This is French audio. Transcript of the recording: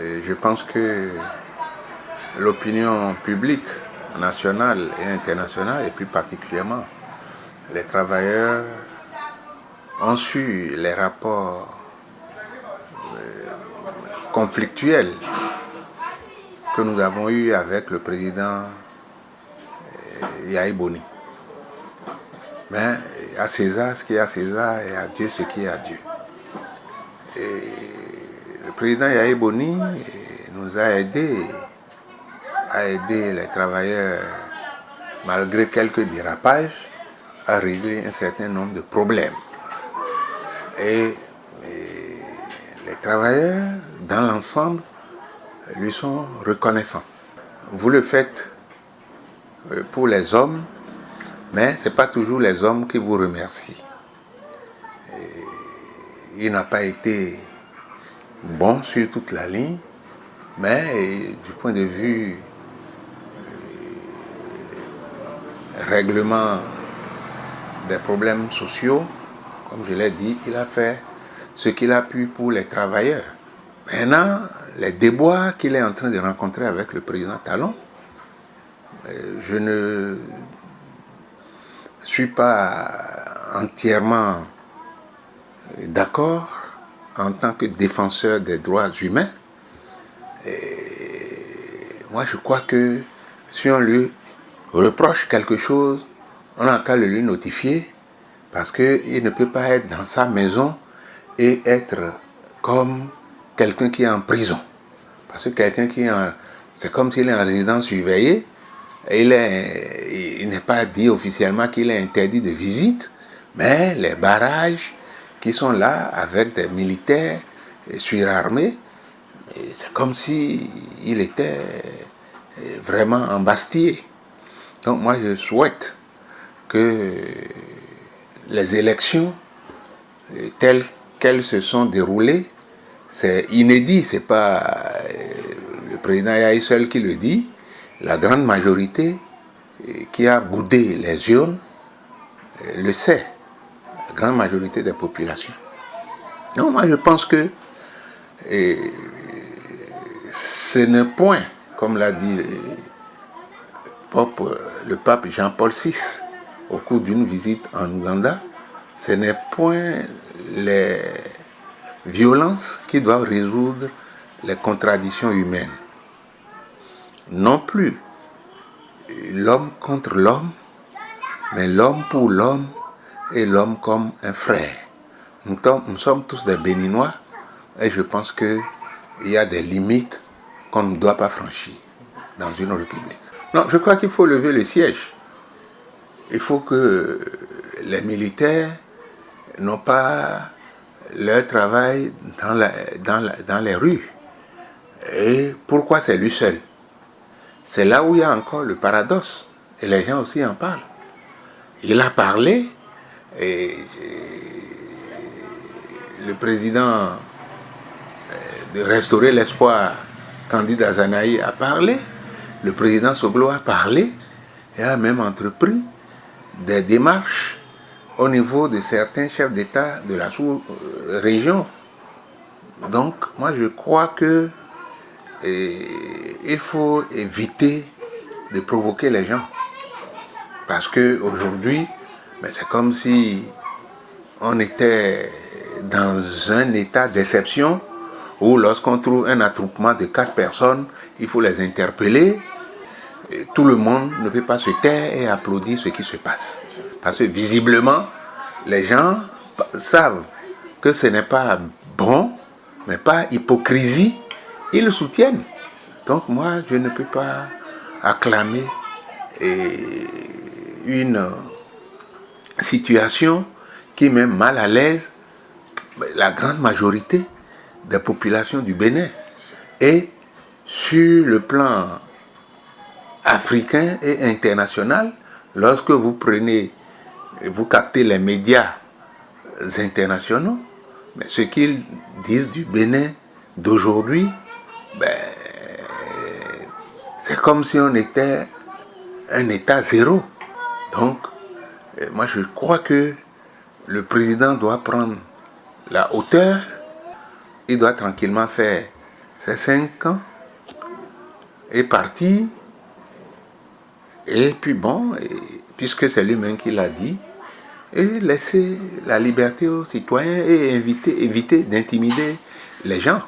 Et je pense que l'opinion publique nationale et internationale, et plus particulièrement les travailleurs, ont su les rapports conflictuels que nous avons eus avec le président Yahya Boni. Mais à César ce qui est à César et à Dieu ce qui est à Dieu. Et le président Yahya Boni nous a aidés à aider les travailleurs, malgré quelques dérapages, à régler un certain nombre de problèmes. Et les travailleurs, dans l'ensemble, lui sont reconnaissants. Vous le faites pour les hommes, mais ce n'est pas toujours les hommes qui vous remercient. Il n'a pas été bon sur toute la ligne, mais du point de vue règlement des problèmes sociaux, comme je l'ai dit, il a fait ce qu'il a pu pour les travailleurs. Maintenant, les déboires qu'il est en train de rencontrer avec le président Talon, je ne suis pas entièrement d'accord en tant que défenseur des droits humains. Et moi, je crois que si on lui reproche quelque chose, on n'a qu'à le lui notifier, parce qu'il ne peut pas être dans sa maison et être comme quelqu'un qui est en prison. Parce que quelqu'un qui est c'est comme s'il est en résidence surveillée, et il n'est pas dit officiellement qu'il est interdit de visite, mais les barrages qui sont là avec des militaires surarmés, c'est comme s'il était vraiment embastillé. Donc moi je souhaite que les élections telles qu'elles se sont déroulées, c'est inédit, c'est pas le président Yahya seul qui le dit, la grande majorité qui a boudé les urnes le sait, la grande majorité des populations. Donc moi je pense que ce n'est point, comme l'a dit le pape Jean-Paul VI au cours d'une visite en Ouganda, ce n'est point les violences qui doivent résoudre les contradictions humaines. Non plus l'homme contre l'homme, mais l'homme pour l'homme et l'homme comme un frère. Nous sommes tous des Béninois et je pense qu'il y a des limites qu'on ne doit pas franchir dans une république. Non, je crois qu'il faut lever le siège. Il faut que les militaires n'ont pas leur travail dans les rues. Et pourquoi c'est lui seul? C'est là où il y a encore le paradoxe. Et les gens aussi en parlent. Il a parlé, et le président de Restaurer l'Espoir, Candide Azanaï, a parlé, le président Soglo a parlé, et a même entrepris des démarches au niveau de certains chefs d'État de la sous-région. Donc, moi je crois que il faut éviter de provoquer les gens. Parce qu'aujourd'hui, c'est comme si on était dans un état d'exception où lorsqu'on trouve un attroupement de 4 personnes, il faut les interpeller. Et tout le monde ne peut pas se taire et applaudir ce qui se passe. Parce que visiblement, les gens savent que ce n'est pas bon, mais pas hypocrisie, ils le soutiennent. Donc moi, je ne peux pas acclamer une situation qui met mal à l'aise la grande majorité des populations du Bénin. Et sur le plan africain et international, lorsque vous captez les médias internationaux, mais ce qu'ils disent du Bénin d'aujourd'hui, c'est comme si on était un état zéro. Donc, moi je crois que le président doit prendre la hauteur, il doit tranquillement faire ces 5 ans, est parti. Et puis bon, puisque c'est lui-même qui l'a dit, et laisser la liberté aux citoyens et éviter d'intimider les gens.